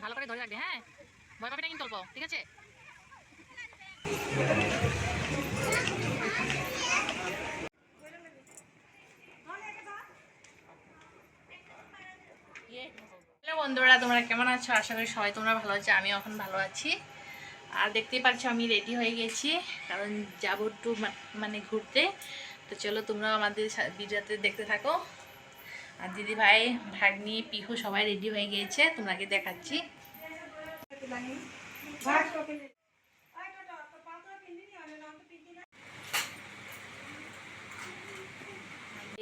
ভালো করে ধরে রাখবে, হ্যাঁ, ভয় পাবে না কিন্তু অল্প, ঠিক আছে? হ্যালো বন্ধুরা, তোমরা কেমন আছো? আশা করি সবাই তোমরা ভালো আছো, আমিও এখন ভালো আছি। আর দেখতেই পাচ্ছ আমি রেডি হয়ে গেছি, কারণ যাবো একটু মানে ঘুরতে। তো চলো তোমরা আমাদের ভিডিওতে দেখতে থাকো। আর দিদি ভাই, ভাগ্নি, পিহু সবাই রেডি হয়ে গিয়েছে, তোমাকে দেখাচ্ছি।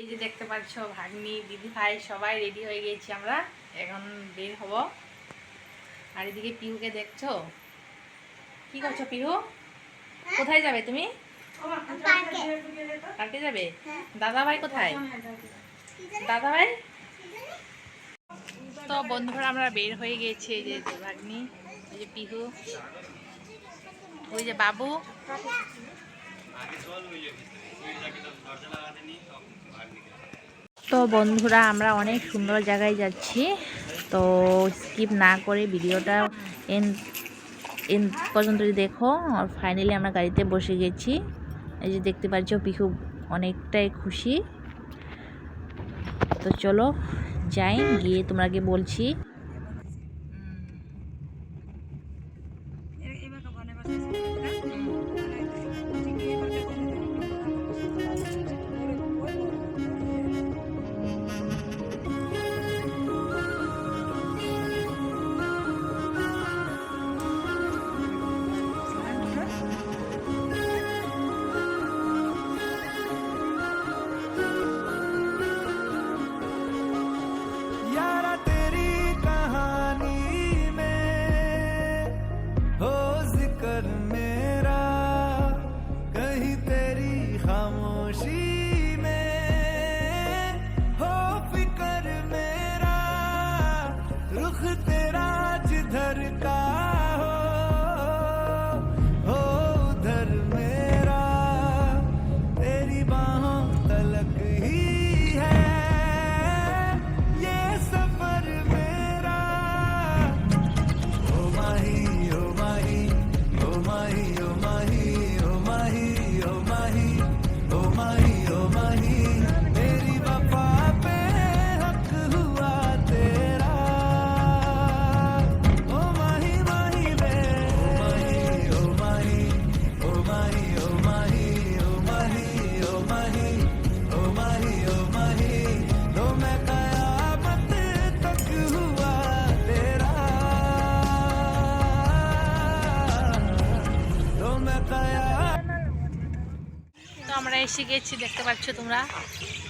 এই যে দেখতে পাচ্ছ ভাগ্নি, দিদি ভাই সবাই রেডি হয়ে গিয়েছি, আমরা এখন বের হব। আর এদিকে পিহুকে দেখছো, কি করছো পিহু? কোথায় যাবে তুমি? পার্কে যাবে? দাদা ভাই কোথায়? দাদা ভাই? তো বন্ধুরা আমরা বের হয়ে গেছি। এই যে ভাগ্নি, এই যে পিহু, ওই যে বাবু। তো বন্ধুরা আমরা অনেক সুন্দর জায়গায় যাচ্ছি, তো স্কিপ না করে ভিডিওটা এন্ড পর্যন্ত দেখো। আর ফাইনালি আমরা গাড়িতে বসে গেছি। এই যে দেখতে পাচ্ছ পিহু অনেকটাই খুশি। তো চলো যাই, গিয়ে তোমাকে বলছি। তো আমরা এসে গেছি, দেখতে পাচ্ছ তোমরা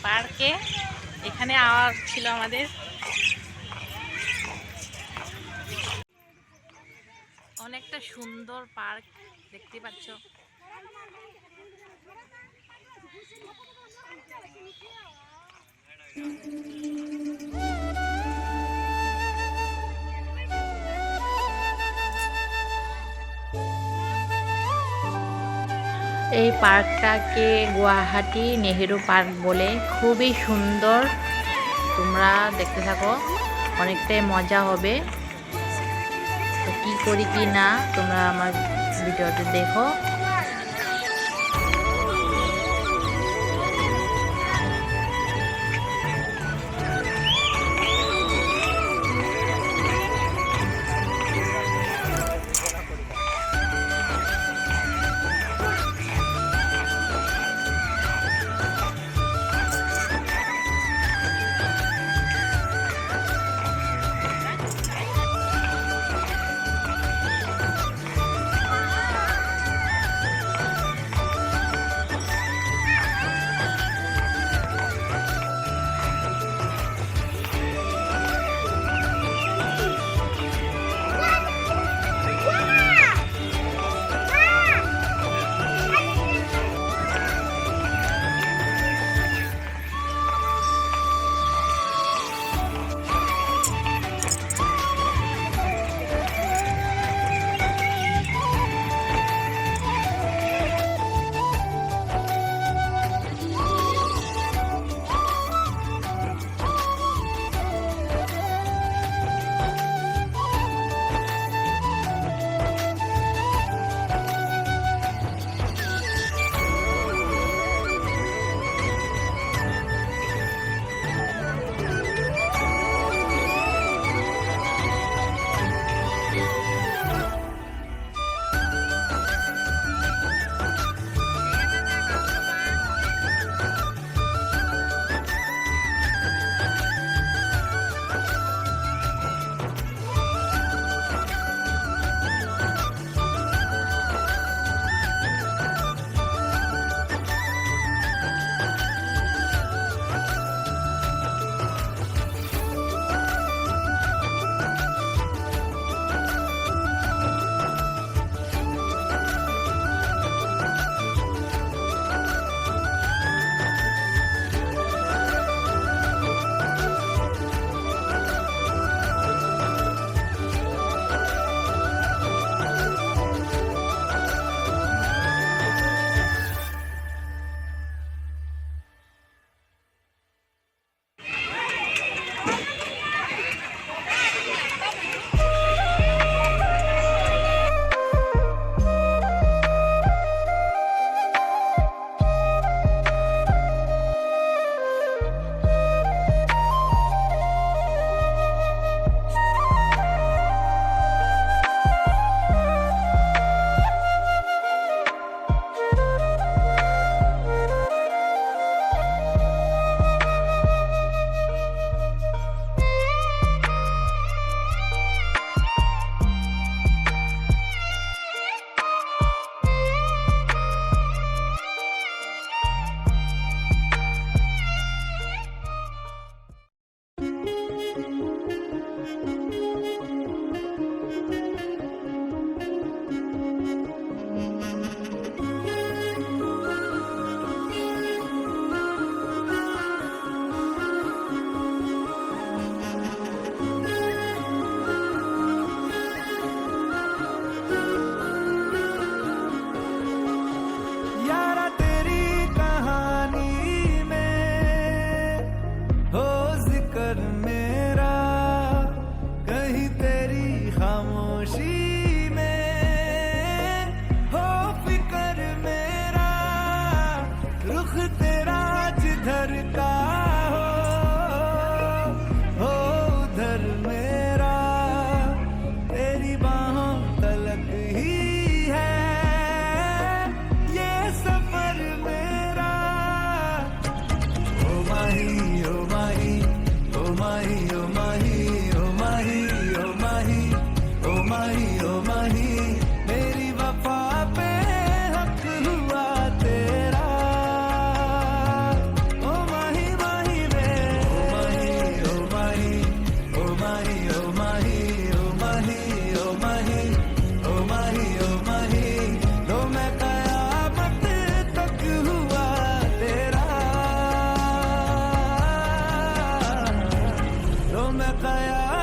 পার্কে। এখানে আওয়াজ ছিল আমাদের। অনেকটা সুন্দর পার্ক, দেখতে পাচ্ছ। এই পার্কটাকে গুয়াহাটি নেহেরু পার্ক বলে, খুবই সুন্দর। তোমরা দেখতে থাকো, অনেকটাই মজা হবে। তো কি করি কি না তোমরা আমার ভিডিওতে দেখো।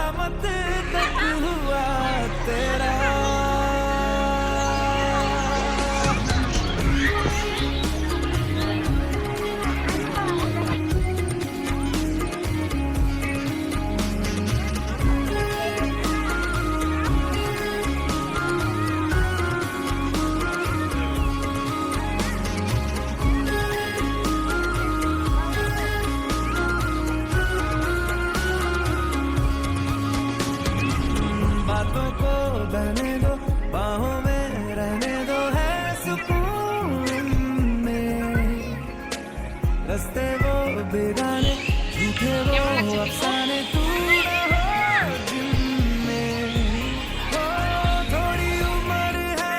कयामत तक हुआ तेरा। बातों को बहने दो, बाहों में रहने दो, है सुकून में। रस्ते वो बेगाने, झूठे वो अफसाने, तू रहो जिनमें। ओ थोड़ी उम्र है,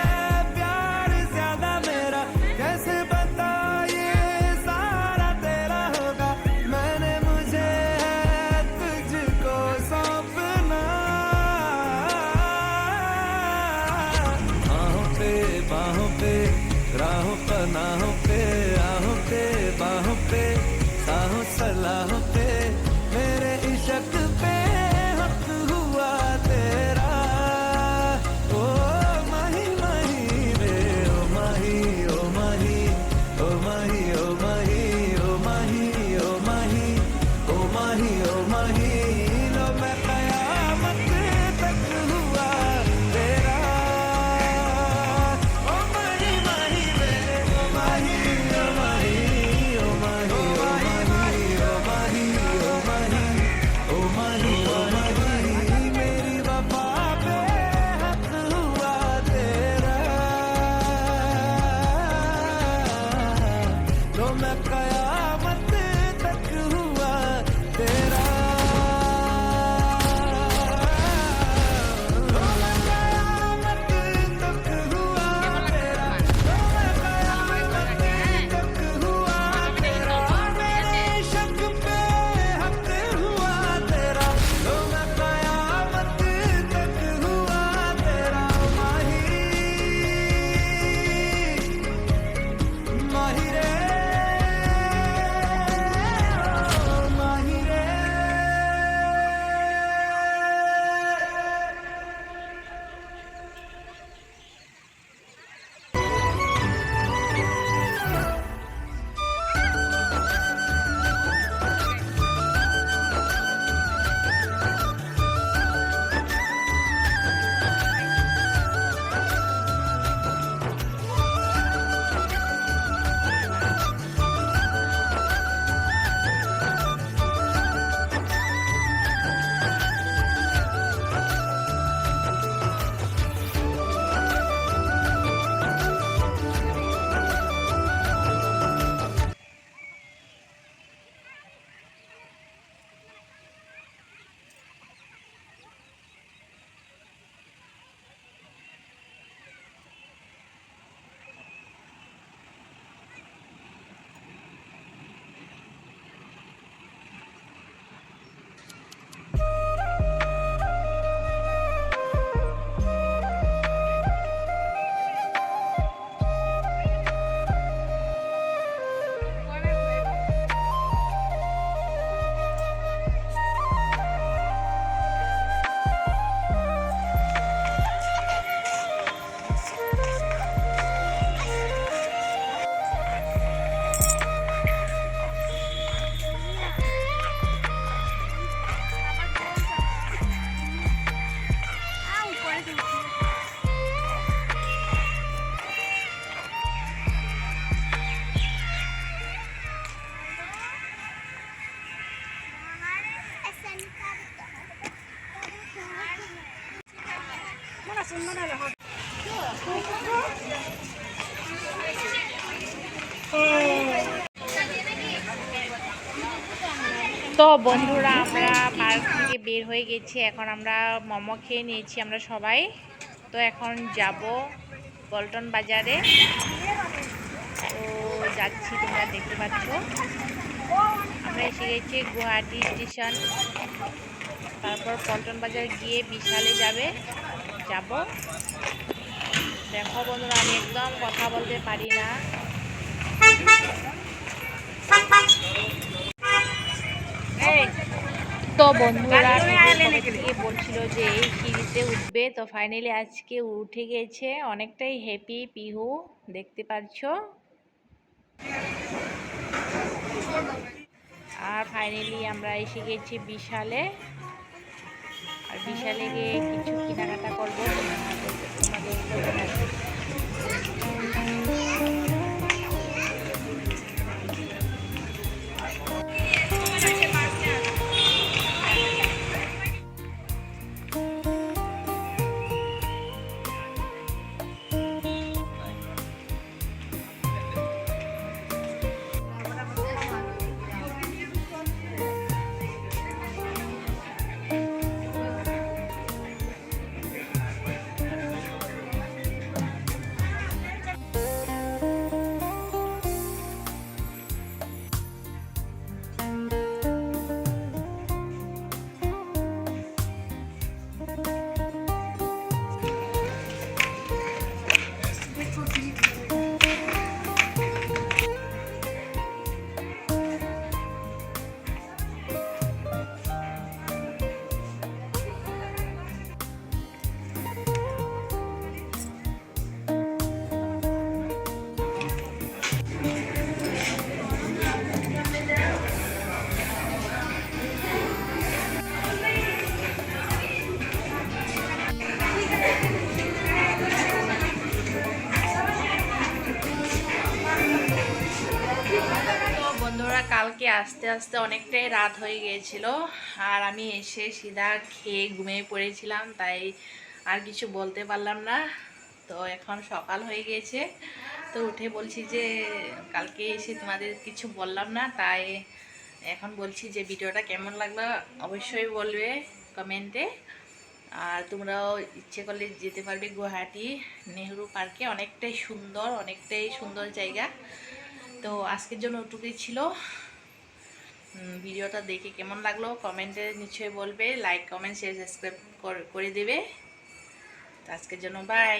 प्यार ज्यादा मेरा, कैसे बता ये सारा तेरा होगा। मैंने मुझे है तुझको सौंपना। बाहों पे राहों पनाहों पे, आहों पे बाहों पे, साहों सलाहों पे, मेरे इश्क पे हक हुआ तेरा। ओ माही माही रे, ओ माही ओ माही, ओ माही ओ माही, ओ माही ओ माही, ओ माही ओ माही, लो मैं कयामत तक हुआ तेरा। ओ माही माही रे, ओ माही ओ माही, ओ माही ओ माही, ओ माही ओ माही, ओ माही ओ माही, मेरी वफा पे हक हुआ तेरा। लो मैं कयामत तक हुआ तेरा। लो मैं कयामत तक हुआ तेरा। लो मैं कयामत तक हुआ तेरा। मेरे इश्क पे हक हुआ तेरा। लो मैं कयामत तक हुआ तेरा। माही माही रे, ओ माही रे। তো বন্ধুরা আমরা পার্ক থেকে বের হয়ে গেছি, এখন আমরা মোমো খেয়ে নিয়েছি আমরা সবাই। তো এখন যাব পল্টন বাজারে। তো যাচ্ছি, তোমরা দেখতে পাচ্ছ আমরা এসে গেছি গুয়াহাটি স্টেশন। তারপর পল্টন বাজার গিয়ে বিশালে যাব। দেখো বন্ধুরা, আমি একদম কথা বলতে পারি না। এই তো বন্ধুরা থেকে বলছিল যে এই সিঁড়িতে উঠবে, তো ফাইনালি আজকে উঠে গেছে। অনেকটাই হ্যাপি পিহু, দেখতে পাচ্ছো। আর ফাইনালি আমরা এসে গেছি বিশালে। আর বিশালে গিয়ে কিছু কেনাকাটা করবো, তোমাদেরকেও দেখাচ্ছি। বন্ধুরা কালকে আস্তে আস্তে অনেকটাই রাত হয়ে গিয়েছিল, আর আমি এসে সিধা খেয়ে ঘুমিয়ে পড়েছিলাম, তাই আর কিছু বলতে পারলাম না। তো এখন সকাল হয়ে গিয়েছে, তো উঠে বলছি যে কালকে এসে তোমাদের কিছু বললাম না, তাই এখন বলছি যে ভিডিওটা কেমন লাগলো অবশ্যই বলবে কমেন্টে। আর তোমরাও ইচ্ছে করলে যেতে পারবে গুয়াহাটি নেহরু পার্কে, অনেকটাই সুন্দর জায়গা। তো আজকের জন্য ওটুকুই ছিল। ভিডিওটা দেখে কেমন লাগলো কমেন্টে নিশ্চয়ই বলবে, লাইক কমেন্ট শেয়ার সাবস্ক্রাইব করে দেবে। তো আজকের জন্য বাই।